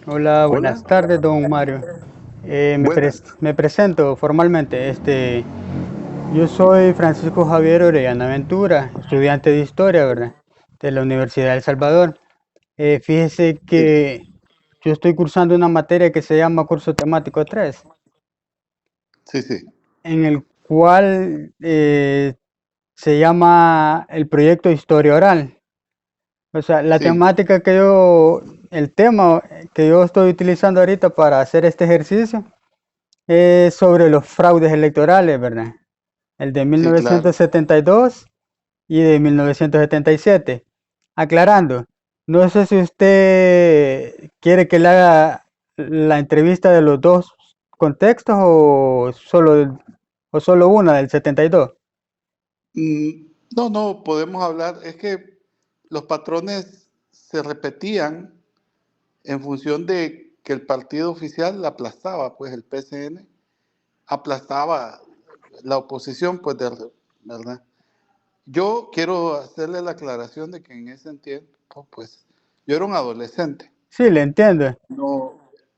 Hola, buenas Hola, tardes, don Mario. buenas. Me presento formalmente. Yo soy Francisco Javier Orellana Ventura, estudiante de Historia, ¿verdad? De la Universidad de El Salvador. Fíjese Sí, que yo estoy cursando una materia que se llama Curso Temático 3, sí, sí, en el cual se llama el proyecto Historia Oral. O sea, sí. el tema que yo estoy utilizando ahorita para hacer este ejercicio sobre los fraudes electorales, ¿verdad? El de Sí, claro. 1972 y de 1977. Aclarando, no sé si usted quiere que le haga la entrevista de los dos contextos o solo una del 72. No, no, podemos hablar. Es que los patrones se repetían en función de que el partido oficial la aplastaba, pues el PCN aplastaba la oposición, pues, ¿verdad? Yo quiero hacerle la aclaración de que en ese tiempo, pues, yo era un adolescente. Sí, le entiendo.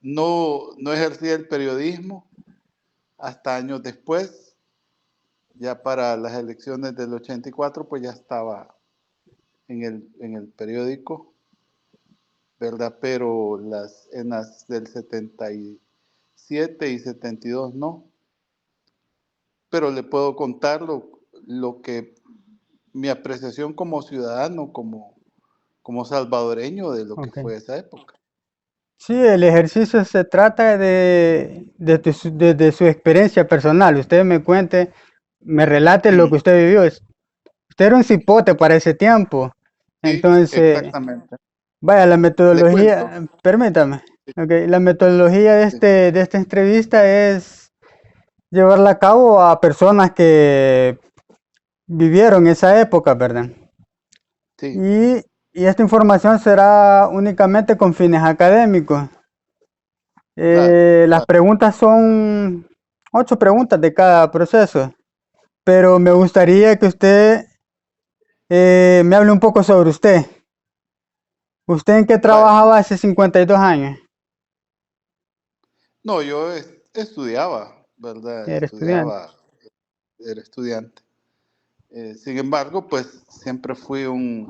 No, no ejercía el periodismo hasta años después. Ya para las elecciones del 84, pues ya estaba en el periódico, ¿verdad? Pero en las del 77 y 72 no. Pero le puedo contar lo que mi apreciación como ciudadano, como salvadoreño de lo que Ok. fue esa época. Sí, el ejercicio se trata de su experiencia personal. Usted me cuente, me relate lo que usted vivió. Usted era un cipote para ese tiempo. Sí, Entonces, exactamente. vaya, la Le cuento. metodología, permítame, ok, la metodología Sí, de esta entrevista es llevarla a cabo a personas que vivieron esa época, ¿verdad? sí, Y, y esta información será únicamente con fines académicos. claro, Las claro. preguntas son 8 preguntas de cada proceso, pero me gustaría que usted me hable un poco sobre usted. ¿Usted en qué Vaya. trabajaba hace 52 años? No, yo estudiaba, ¿verdad? Era estudiante. Era estudiante. Sin embargo, pues siempre fui un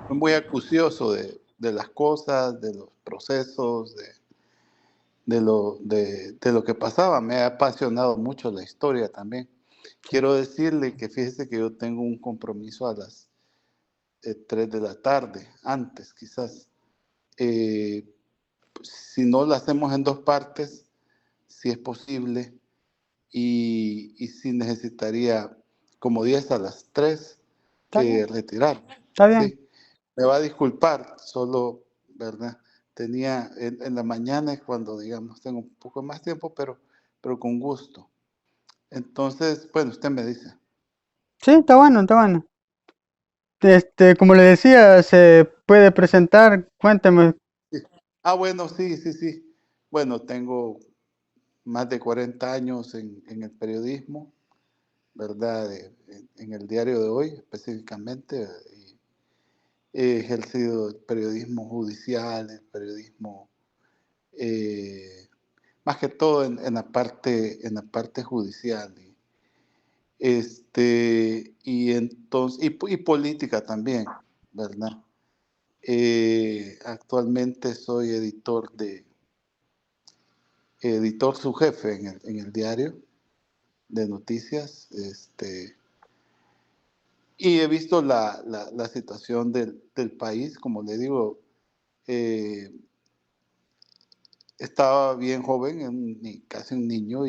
muy acucioso de las cosas, de los procesos, de lo que pasaba. Me ha apasionado mucho la historia también. Quiero decirle que fíjese que yo tengo un compromiso a las 3 de la tarde, antes quizás. Eh, si no lo hacemos en dos partes, si es posible, y si necesitaría como 10 a las 3 Está bien, retirar. está bien. Sí, me va a disculpar, solo, ¿verdad? Tenía en la mañana es cuando, digamos, tengo un poco más tiempo, pero con gusto. Entonces, bueno, usted me dice. Sí, está bueno, está bueno. Como le decía, se puede presentar. Cuénteme. Sí. Bueno, sí, sí, sí. Bueno, tengo más de 40 años en el periodismo, ¿verdad? En el diario de hoy específicamente. Y he ejercido el periodismo judicial, el periodismo, eh, más que todo en la parte judicial. Y política también, ¿verdad? Actualmente soy editor su jefe en el diario de noticias, y he visto la situación del país, como le digo, eh, estaba bien joven, casi un niño,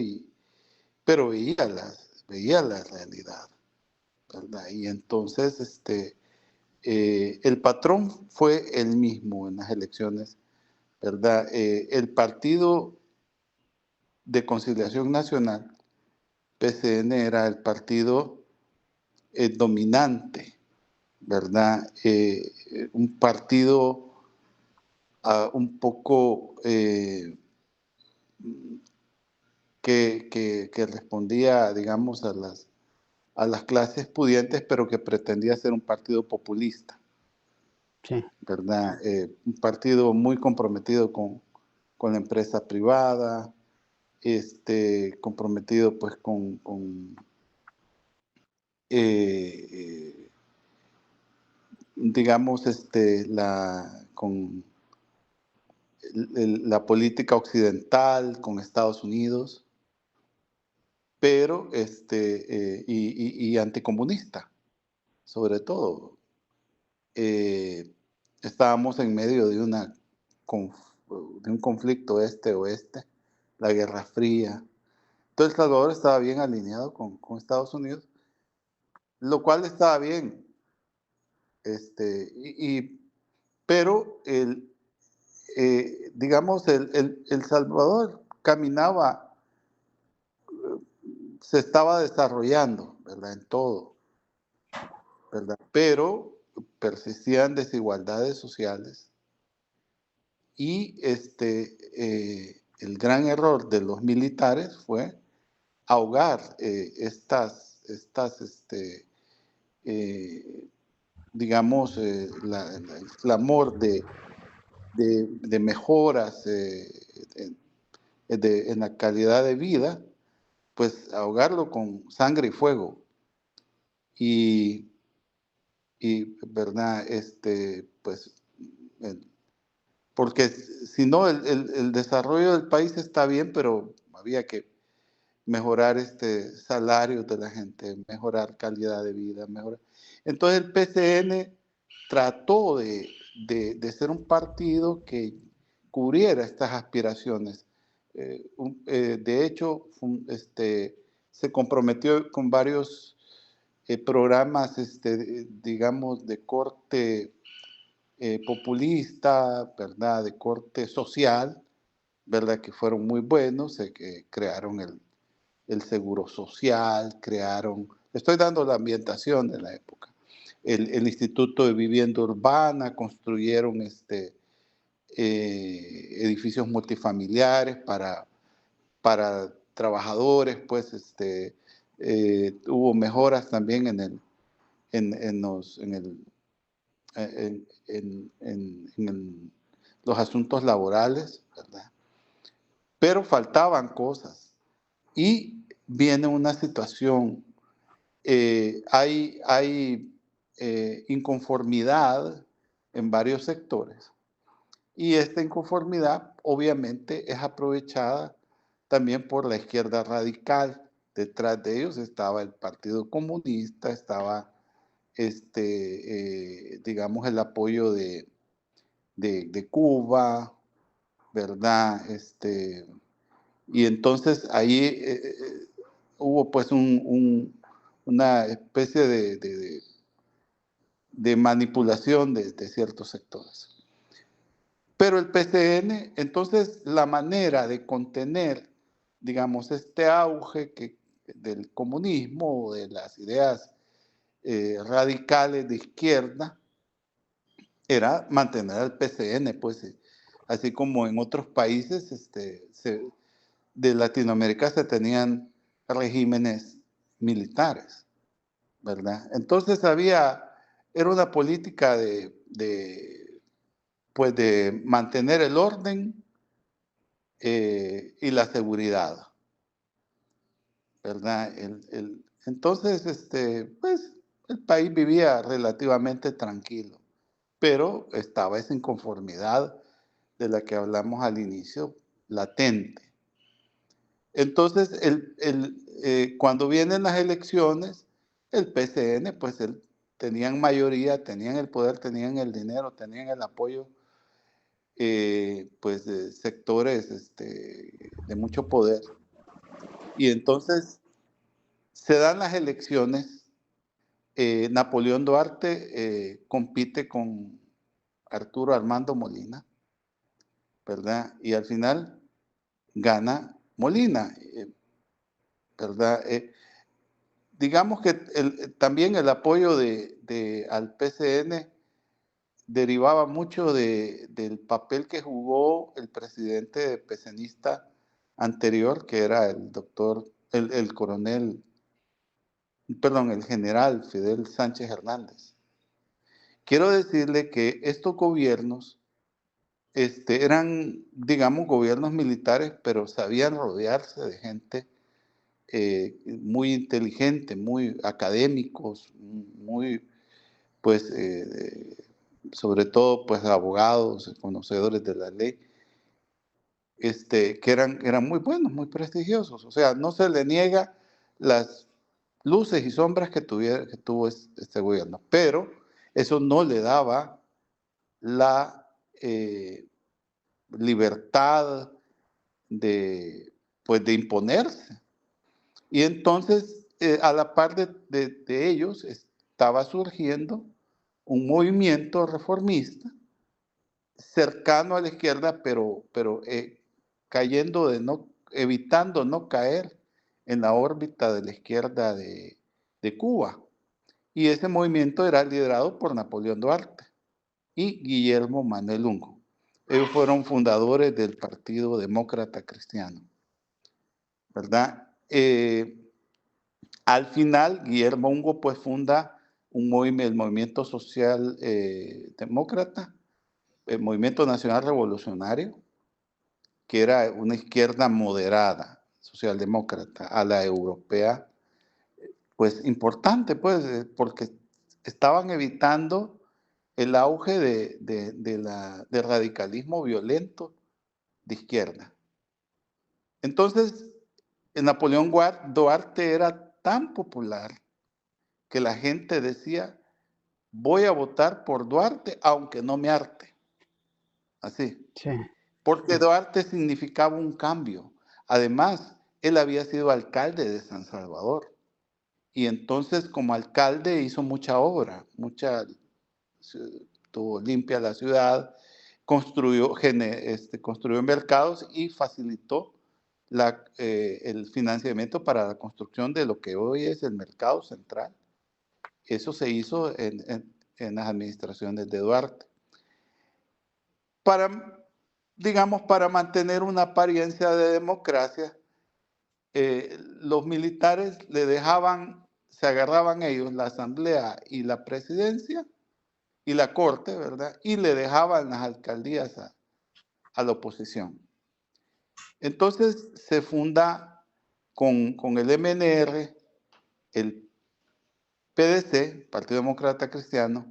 pero veía la realidad, ¿verdad? Y entonces, el patrón fue el mismo en las elecciones, ¿verdad? El Partido de Conciliación Nacional, PCN, era el partido dominante, ¿verdad? Un partido un poco que respondía, digamos, a las clases pudientes, pero que pretendía ser un partido populista, Sí. ¿verdad? Un partido muy comprometido con la empresa privada, comprometido pues con eh, digamos, con la política occidental, con Estados Unidos, pero y anticomunista, sobre todo. Eh, Estábamos en medio de de un conflicto este-oeste, la Guerra Fría. Entonces El Salvador estaba bien alineado con Estados Unidos, lo cual estaba bien. Pero digamos, el Salvador caminaba, se estaba desarrollando, ¿verdad? En todo, ¿verdad? Pero persistían desigualdades sociales y el gran error de los militares fue ahogar eh, digamos, el clamor de mejoras en la calidad de vida, pues ahogarlo con sangre y fuego. Y, ¿verdad? Pues, el- porque si no, el desarrollo del país está bien, pero había que mejorar salarios de la gente, mejorar calidad de vida, mejorar. Entonces el PCN trató de ser un partido que cubriera estas aspiraciones. De hecho, se comprometió con varios programas, digamos, de corte populista, ¿verdad? De corte social, ¿verdad? Que fueron muy buenos, que crearon el seguro social, estoy dando la ambientación de la época, el Instituto de Vivienda Urbana, construyeron edificios multifamiliares para trabajadores, pues hubo mejoras también en los asuntos laborales, ¿verdad? Pero faltaban cosas y viene una situación, hay inconformidad en varios sectores y esta inconformidad obviamente es aprovechada también por la izquierda radical. Detrás de ellos estaba el Partido Comunista, estaba digamos, el apoyo de Cuba, ¿verdad? Y entonces ahí hubo pues una especie de manipulación de ciertos sectores. Pero el PCN, entonces la manera de contener, digamos, este auge del comunismo o de las ideas radicales de izquierda, era mantener al PCN, pues, así como en otros países de Latinoamérica se tenían regímenes militares, ¿verdad? Entonces era una política pues de mantener el orden y la seguridad, ¿verdad? Entonces, pues, el país vivía relativamente tranquilo, pero estaba esa inconformidad de la que hablamos al inicio, latente. Entonces, cuando vienen las elecciones, el PCN, pues tenían mayoría, tenían el poder, tenían el dinero, tenían el apoyo, pues de sectores de mucho poder. Y entonces se dan las elecciones, Napoleón Duarte compite con Arturo Armando Molina, ¿verdad? Y al final gana Molina, ¿verdad? Digamos que también el apoyo al PCN derivaba mucho del papel que jugó el presidente PCNista anterior, que era el doctor, el coronel perdón, el general Fidel Sánchez Hernández. Quiero decirle que estos gobiernos eran, digamos, gobiernos militares, pero sabían rodearse de gente muy inteligente, muy académicos, muy, pues, sobre todo, pues, abogados, conocedores de la ley, que eran muy buenos, muy prestigiosos. O sea, no se le niega las luces y sombras que tuvo este gobierno, pero eso no le daba la libertad de, pues, de imponerse. Y entonces, a la par de ellos, estaba surgiendo un movimiento reformista cercano a la izquierda, pero cayendo evitando no caer en la órbita de la izquierda de Cuba. Y ese movimiento era liderado por Napoleón Duarte y Guillermo Manuel Ungo. Ellos fueron fundadores del Partido Demócrata Cristiano, ¿verdad? Al final, Guillermo Ungo pues funda el Movimiento Social Demócrata, el Movimiento Nacional Revolucionario, que era una izquierda moderada, socialdemócrata, a la europea, pues importante, pues, porque estaban evitando el auge del radicalismo violento de izquierda. Entonces, Napoleón Duarte era tan popular que la gente decía, voy a votar por Duarte aunque no me harte. Así. Sí. Porque Duarte significaba un cambio. Además, él había sido alcalde de San Salvador. Y entonces, como alcalde, hizo mucha obra, tuvo limpia la ciudad, construyó mercados y facilitó el financiamiento para la construcción de lo que hoy es el mercado central. Eso se hizo en las administraciones de Duarte. Digamos, para mantener una apariencia de democracia, los militares se agarraban ellos la asamblea y la presidencia y la corte, ¿verdad? Y le dejaban las alcaldías a la oposición. Entonces se funda con el MNR, el PDC, Partido Demócrata Cristiano,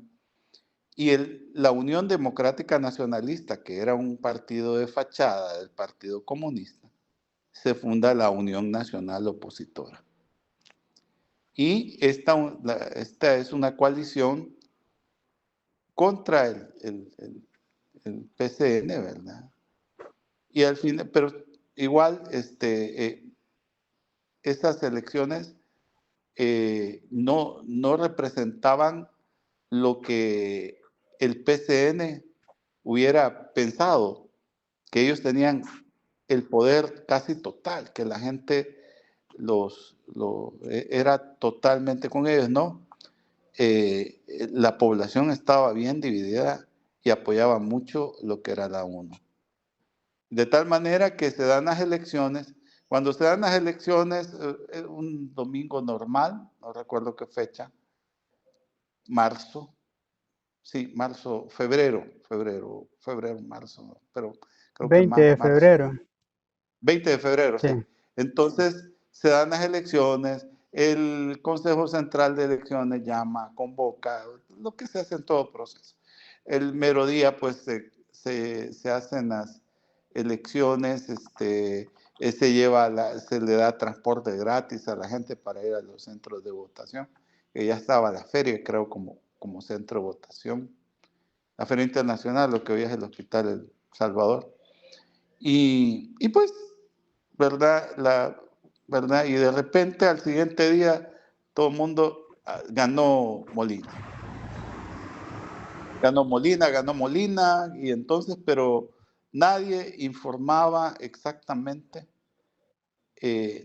y la Unión Democrática Nacionalista, que era un partido de fachada del Partido Comunista, se funda la Unión Nacional Opositora. Y esta es una coalición contra el PCN, ¿verdad? Y al fin, pero igual, esas elecciones no representaban lo que el PCN hubiera pensado, que ellos tenían el poder casi total, que la gente era totalmente con ellos, ¿no? La población estaba bien dividida y apoyaba mucho lo que era la UNO. De tal manera que se dan las elecciones. Cuando se dan las elecciones, un domingo normal, no recuerdo qué fecha, marzo, sí, marzo, febrero, marzo, pero creo que 20 más de marzo. febrero. 20 de febrero, Sí. sí. Entonces, se dan las elecciones, el Consejo Central de Elecciones llama, convoca, lo que se hace en todo proceso. El mero día, pues, se hacen las elecciones, se le da transporte gratis a la gente para ir a los centros de votación, que ya estaba la feria, creo, como centro de votación. La Feria Internacional, lo que hoy es el Hospital El Salvador. Y pues, ¿verdad? Y de repente al siguiente día todo el mundo ganó Molina. Ganó Molina, y entonces, pero nadie informaba exactamente,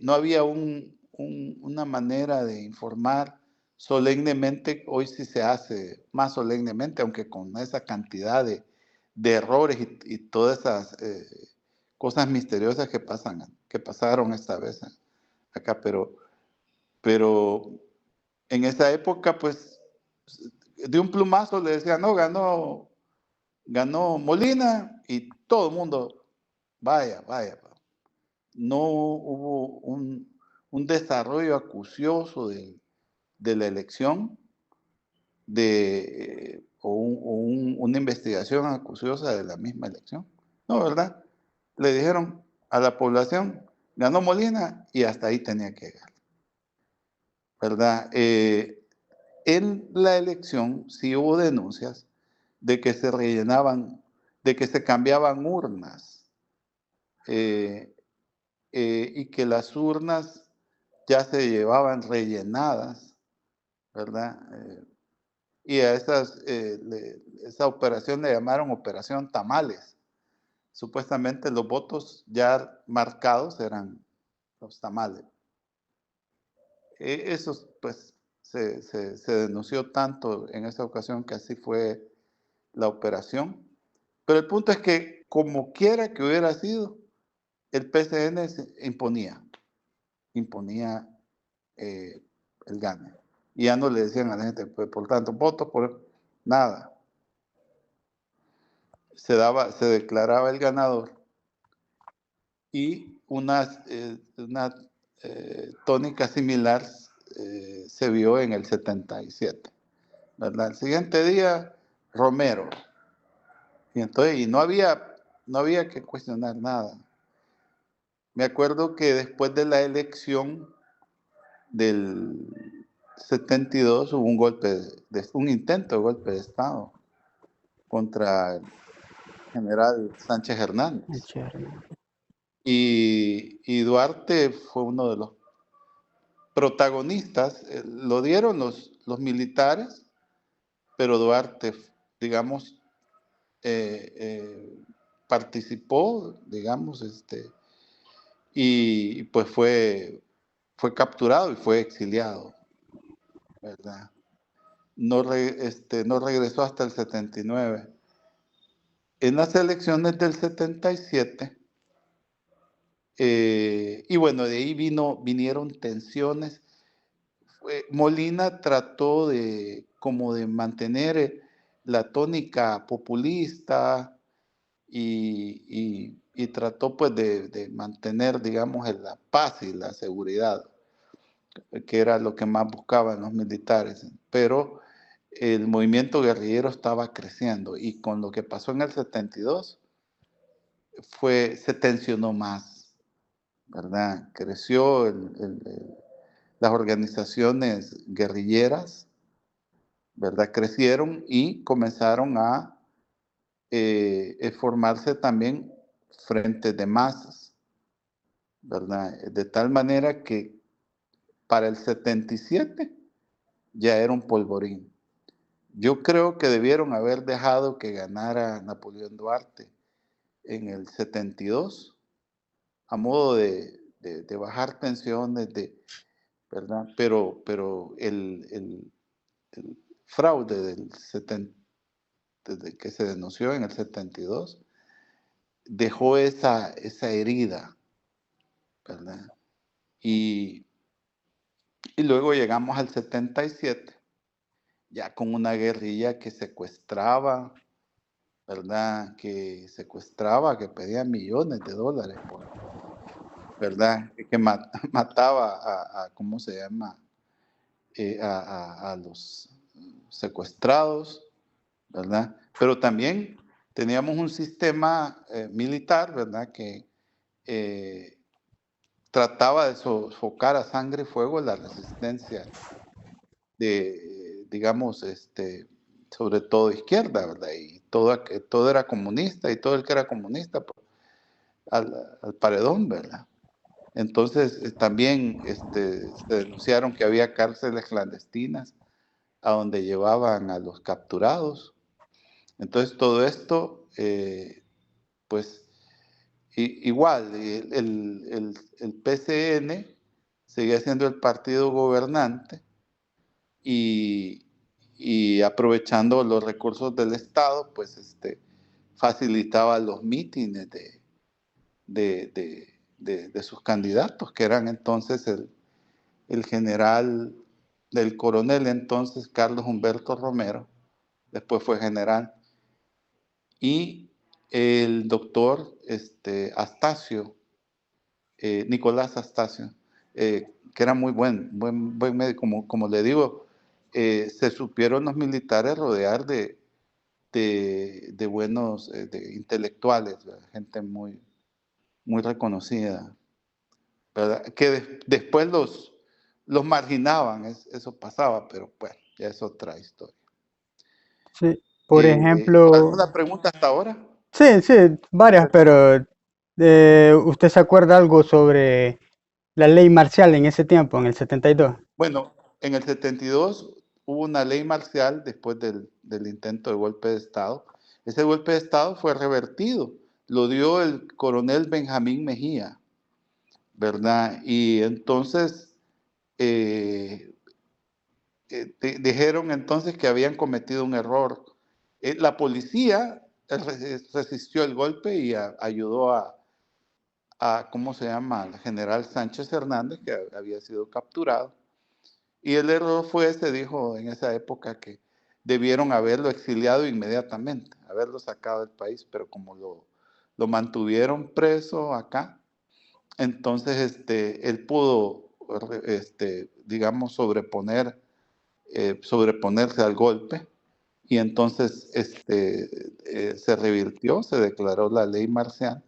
no había una manera de informar solemnemente. Hoy sí se hace más solemnemente, aunque con esa cantidad de errores y todas esas cosas misteriosas que pasaron esta vez acá, pero en esa época, pues, de un plumazo le decían, no, ganó Molina y todo el mundo, vaya. No hubo un desarrollo acucioso de la elección, una investigación acuciosa de la misma elección. No, ¿verdad? Le dijeron a la población, ganó Molina y hasta ahí tenía que llegar, ¿verdad? En la elección sí hubo denuncias de que se rellenaban, de que se cambiaban urnas y que las urnas ya se llevaban rellenadas, ¿verdad? Y a esa operación le llamaron Operación Tamales. Supuestamente los votos ya marcados eran los tamales. Eso pues se denunció tanto en esa ocasión que así fue la operación. Pero el punto es que como quiera que hubiera sido, el PCN imponía el gane. Y ya no le decían a la gente, pues, por tanto, votos por nada. Se declaraba el ganador y una tónica similar se vio en el 77, ¿verdad? El siguiente día, Romero. Y entonces, no había que cuestionar nada. Me acuerdo que después de la elección del 72 hubo un intento de golpe de Estado contra el general Sánchez Hernández. Y Duarte fue uno de los protagonistas. Lo dieron los militares, pero Duarte, digamos, participó, digamos, y pues fue capturado y fue exiliado, ¿verdad? No regresó hasta el 79. En las elecciones del 77, y bueno, de ahí vinieron tensiones. Molina trató como de mantener la tónica populista y trató pues de mantener, digamos, la paz y la seguridad, que era lo que más buscaban los militares. Pero el movimiento guerrillero estaba creciendo y con lo que pasó en el 72 se tensionó más, ¿verdad? Creció las organizaciones guerrilleras, ¿verdad? Crecieron y comenzaron a formarse también frentes de masas, ¿verdad? De tal manera que para el 77 ya era un polvorín. Yo creo que debieron haber dejado que ganara Napoleón Duarte en el 72 a modo de bajar tensiones, ¿verdad? Pero el fraude desde que se denunció en el 72 dejó esa herida, ¿verdad? Y luego llegamos al 77, ya con una guerrilla que secuestraba, ¿verdad? Que pedía millones de dólares, ¿verdad? Que mataba ¿cómo se llama? A los secuestrados, ¿verdad? Pero también teníamos un sistema militar, ¿verdad? Que trataba de sofocar a sangre y fuego la resistencia digamos, sobre todo izquierda, ¿verdad? Y todo era comunista y todo el que era comunista pues, al paredón, ¿verdad? Entonces también se denunciaron que había cárceles clandestinas a donde llevaban a los capturados. Entonces todo esto, pues igual, el PCN seguía siendo el partido gobernante y aprovechando los recursos del Estado, pues facilitaba los mítines de sus candidatos, que eran entonces el general del coronel entonces Carlos Humberto Romero, después fue general, y el doctor Astacio, Nicolás Astacio, que era muy buen médico, como le digo, se supieron los militares rodear de buenos de intelectuales, ¿verdad? Gente muy reconocida, ¿verdad? Que después los marginaban, eso pasaba, pero bueno, ya es otra historia. Sí, por ejemplo, ¿Alguna pregunta hasta ahora? sí, sí, varias, pero ¿usted se acuerda algo sobre la ley marcial en ese tiempo, en el 72? Bueno, en el 72 hubo una ley marcial después del intento de golpe de Estado. Ese golpe de Estado fue revertido, lo dio el coronel Benjamín Mejía, ¿verdad? Y entonces eh, dijeron entonces que habían cometido un error. La policía resistió el golpe y ayudó ¿cómo se llama?, al general Sánchez Hernández, que había sido capturado. Y el error fue, se dijo en esa época, que debieron haberlo exiliado inmediatamente, haberlo sacado del país, pero como lo mantuvieron preso acá, entonces él pudo, digamos, sobreponerse al golpe, y entonces se revirtió, se declaró la ley marcial,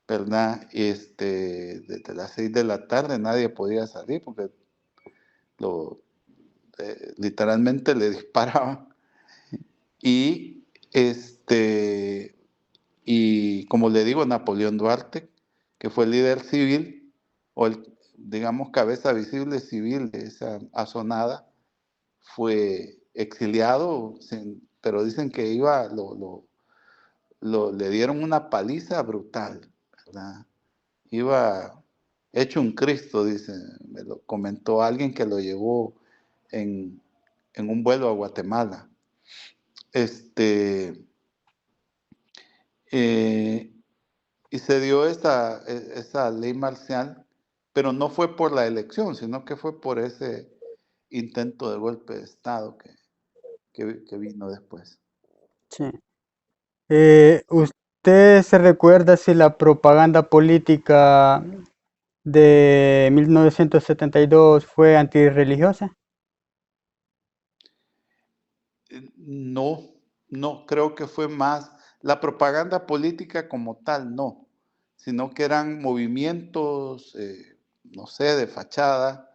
¿verdad? Desde las 6 de la tarde nadie podía salir porque lo, literalmente le disparaban. Y, y como le digo, Napoleón Duarte, que fue el líder civil, o digamos, cabeza visible civil de esa asonada, fue exiliado, pero dicen que le dieron una paliza brutal, ¿verdad? Iba hecho un Cristo, dice, me lo comentó alguien que lo llevó en, en un vuelo a Guatemala. Este, eh, y se dio esa ley marcial, pero no fue por la elección, sino que fue por ese intento de golpe de Estado que vino después. Sí. ¿Usted se recuerda si la propaganda política de 1972 fue antirreligiosa? No, no, creo que fue más la propaganda política como tal, no, sino que eran movimientos, no sé, de fachada,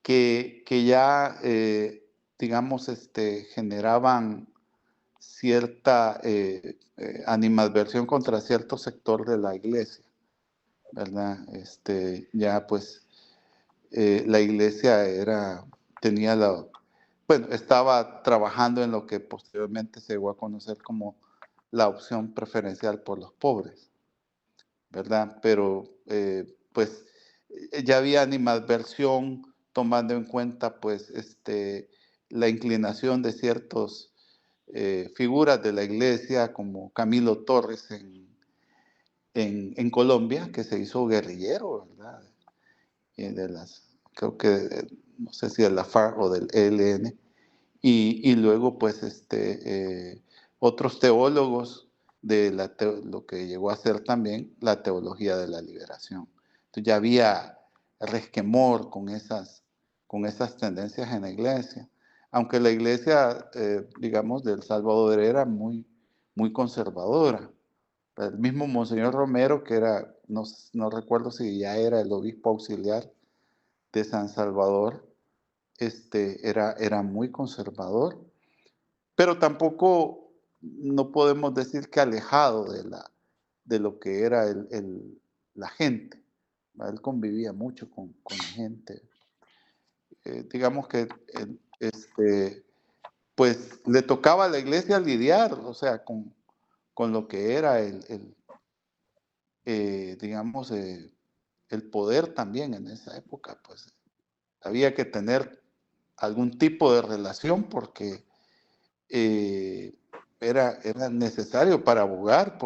que ya, digamos, generaban cierta animadversión contra cierto sector de la iglesia, ¿verdad? Ya pues la iglesia tenía bueno, estaba trabajando en lo que posteriormente se llegó a conocer como la opción preferencial por los pobres, ¿verdad? Pero pues ya había animadversión tomando en cuenta pues la inclinación de ciertos figuras de la iglesia como Camilo Torres en Colombia, que se hizo guerrillero, ¿verdad? Creo que no sé si de la FARC o del ELN, y luego pues otros teólogos de lo que llegó a ser también la teología de la liberación. Entonces ya había resquemor con esas tendencias en la iglesia, aunque la iglesia, digamos, de El Salvador era muy conservadora. El mismo Monseñor Romero, que no recuerdo si ya era el obispo auxiliar de San Salvador, era muy conservador, pero tampoco no podemos decir que alejado de lo que era la gente. Él convivía mucho con la gente. Digamos que pues le tocaba a la iglesia lidiar, o sea, con lo que era digamos, el poder también en esa época, pues había que tener algún tipo de relación porque eh, era necesario para abogar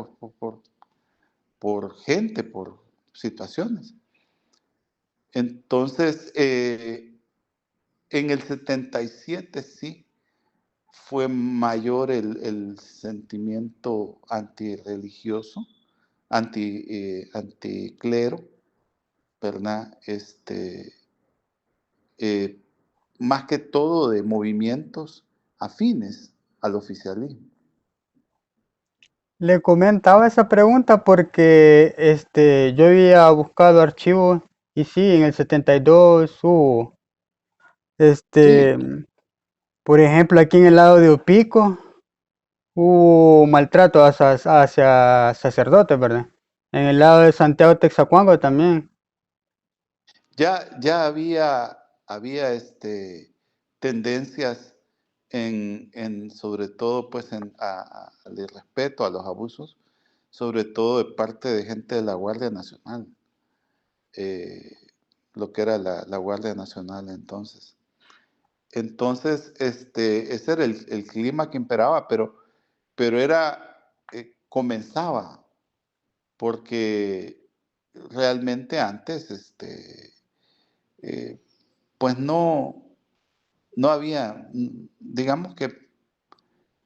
por gente, por situaciones. Entonces, En el 77 sí fue mayor el sentimiento antirreligioso, anticlero, ¿verdad? Eh, más que todo de movimientos afines al oficialismo. Le comentaba esa pregunta porque yo había buscado archivos y sí, en el 72 hubo, Sí, este, por ejemplo, aquí en el lado de Opico hubo maltrato hacia sacerdotes, ¿verdad? En el lado de Santiago Texacuango también. ya había tendencias sobre todo pues al irrespeto, a los abusos, sobre todo de parte de gente de la Guardia Nacional, eh, lo que era la Guardia Nacional entonces. Entonces, ese era el clima que imperaba, pero comenzaba, porque realmente antes, eh, pues no había, digamos que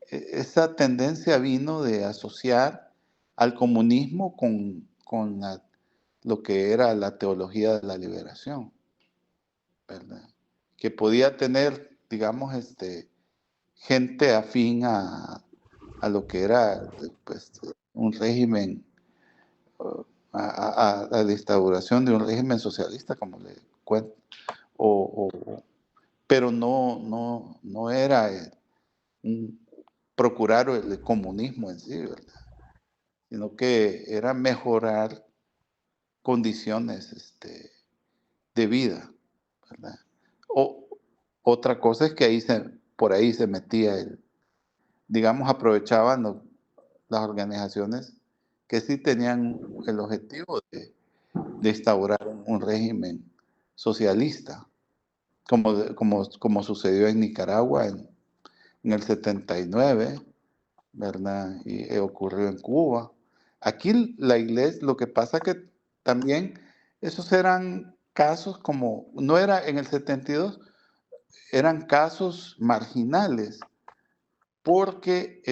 esa tendencia vino de asociar al comunismo con lo que era la teología de la liberación, ¿verdad? Que podía tener, digamos, gente afín a lo que era pues, un régimen, a la instauración de un régimen socialista, como le cuento, pero no era procurar el comunismo en sí, ¿verdad? Sino que era mejorar condiciones de vida, ¿verdad? O, otra cosa es que por ahí se metía digamos, aprovechaban las organizaciones que sí tenían el objetivo de instaurar un régimen socialista, como sucedió en Nicaragua en el 79, ¿verdad? Y ocurrió en Cuba. Aquí la iglesia, lo que pasa que también esos eran casos como, no era en el 72, eran casos marginales, porque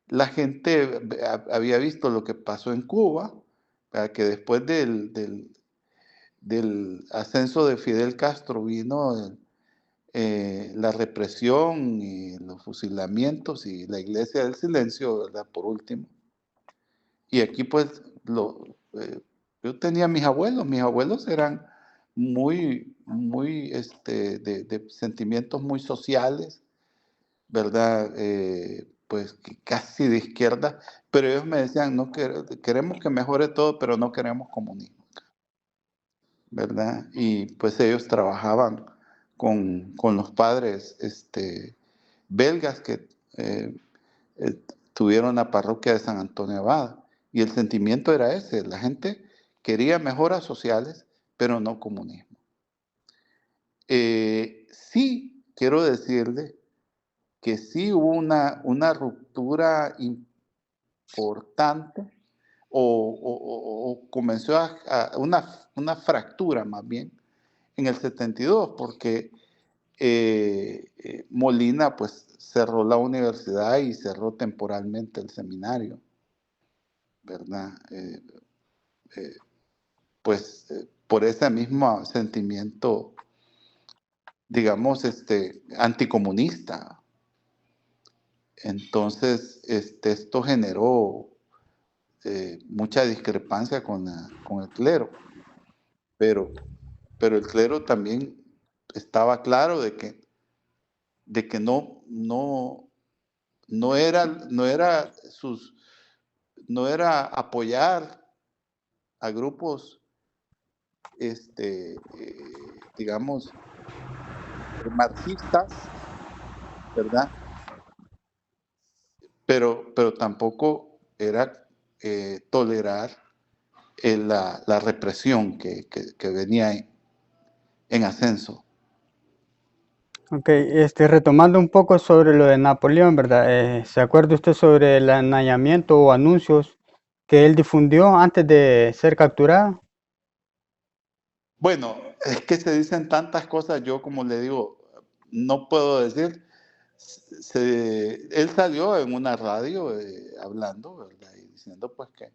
la gente había visto lo que pasó en Cuba, ¿verdad? Que después del ascenso de Fidel Castro vino la represión y los fusilamientos y la iglesia del silencio, ¿verdad? Por último. Y aquí pues yo tenía mis abuelos eran muy, de sentimientos muy sociales, ¿verdad? Pues casi de izquierda, pero ellos me decían, no queremos que mejore todo, pero no queremos comunismo, ¿verdad? Y pues ellos trabajaban con los padres belgas que eh, eh, tuvieron la parroquia de San Antonio Abad. Y el sentimiento era ese, la gente quería mejoras sociales, pero no comunismo. Sí, quiero decirle que sí hubo una ruptura importante o comenzó una fractura más bien en el 72 porque Molina pues cerró la universidad y cerró temporalmente el seminario, ¿verdad? Pues por ese mismo sentimiento, digamos, anticomunista. Entonces, esto generó mucha discrepancia con el clero, pero, pero el clero también estaba claro de que no era apoyar a grupos, digamos, marxistas, ¿verdad? Pero tampoco era tolerar la represión que venía en ascenso. Ok, retomando un poco sobre lo de Napoleón, ¿verdad? ¿Se acuerda usted sobre el anallamiento o anuncios que él difundió antes de ser capturado? Bueno, es que se dicen tantas cosas, yo como le digo, no puedo decir. Él salió en una radio hablando, ¿verdad? Y diciendo pues que,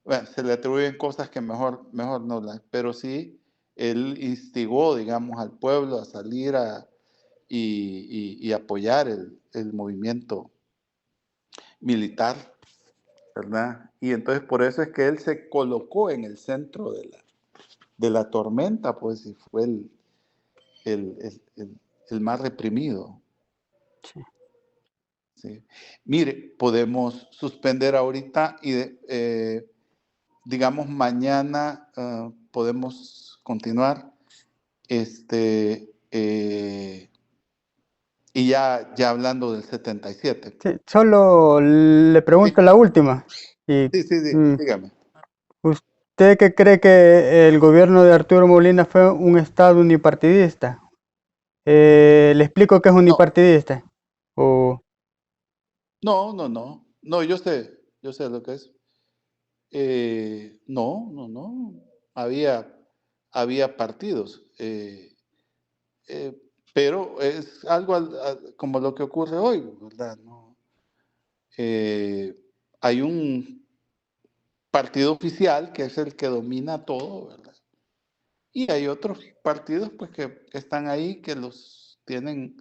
bueno, se le atribuyen cosas que mejor no las, pero sí, él instigó, digamos, al pueblo a salir y apoyar el movimiento militar, ¿verdad? Y entonces por eso es que él se colocó en el centro de la tormenta, pues, y fue el más reprimido. Sí. Sí. Mire, podemos suspender ahorita y digamos mañana podemos continuar. Y ya hablando del 77. Sí, solo le Sí, pregunto la última. Y, sí, mm, dígame. ¿usted qué cree que el gobierno de Arturo Molina fue un estado unipartidista? Le explico qué es No, unipartidista. O, no, yo sé lo que es. No. Había, había partidos. Eh, pero es algo como lo que ocurre hoy, ¿verdad? ¿No? Eh, Hay un partido oficial que es el que domina todo, ¿verdad? Y hay otros partidos pues que están ahí, que los tienen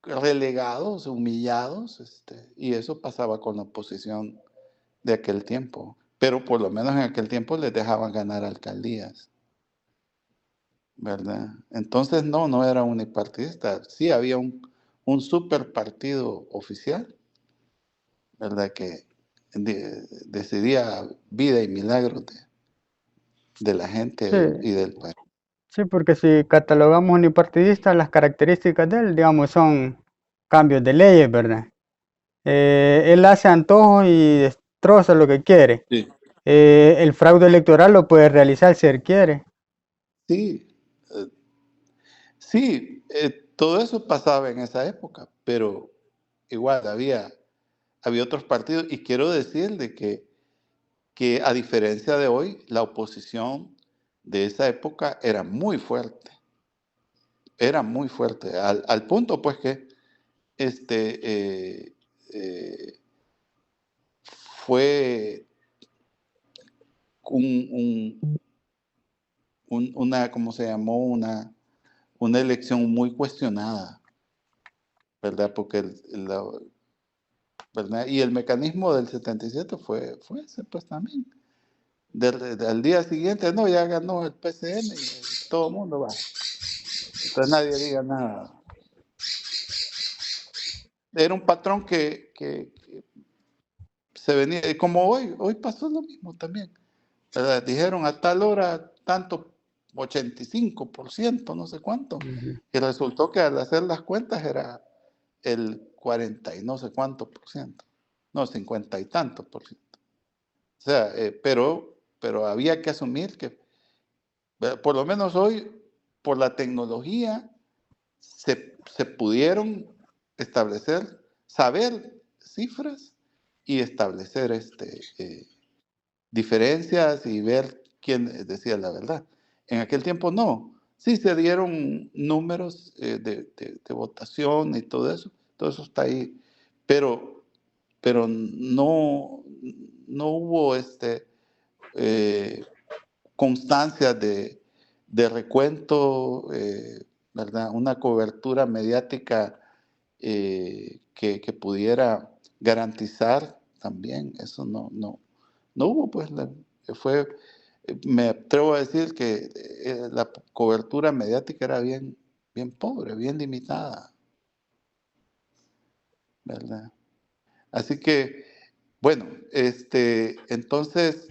relegados, humillados, y eso pasaba con la oposición de aquel tiempo. Pero por lo menos en aquel tiempo les dejaban ganar alcaldías, ¿verdad? Entonces no era unipartidista. Sí había un super partido oficial, ¿verdad? Que decidía vida y milagros de la sí, gente y del país. sí, porque si catalogamos unipartidista, las características de él, digamos, son cambios de leyes, ¿verdad? Él hace antojos y destroza lo que quiere. Sí, El fraude electoral lo puede realizar si él quiere. sí, eh, sí, todo eso pasaba en esa época, pero igual había otros partidos y quiero decir de que a diferencia de hoy, la oposición de esa época era muy fuerte, al punto pues que este, eh, fue un, una, ¿cómo se llamó? Una elección muy cuestionada, ¿verdad? Porque ¿verdad? Y el mecanismo del 77 fue ese, pues también. Al día siguiente, no, ya ganó el PCN y todo el mundo va. Entonces nadie diga nada. Era un patrón que se venía, y como hoy pasó lo mismo también. ¿Verdad? Dijeron a tal hora tanto 85%, no sé cuánto, Ujú. y resultó que al hacer las cuentas era el 40 y no sé cuánto por ciento, no, 50 y tanto por ciento. O sea, pero había que asumir que, por lo menos hoy, por la tecnología, se pudieron establecer, saber cifras y establecer diferencias y ver quién decía la verdad. En aquel tiempo no. Sí se dieron números de votación y todo eso está ahí, pero, pero no hubo eh, constancia de recuento, ¿verdad? Una cobertura mediática que pudiera garantizar también, eso no hubo, pues fue, me atrevo a decir que la cobertura mediática era bien pobre, bien limitada, ¿verdad? Así que, bueno, entonces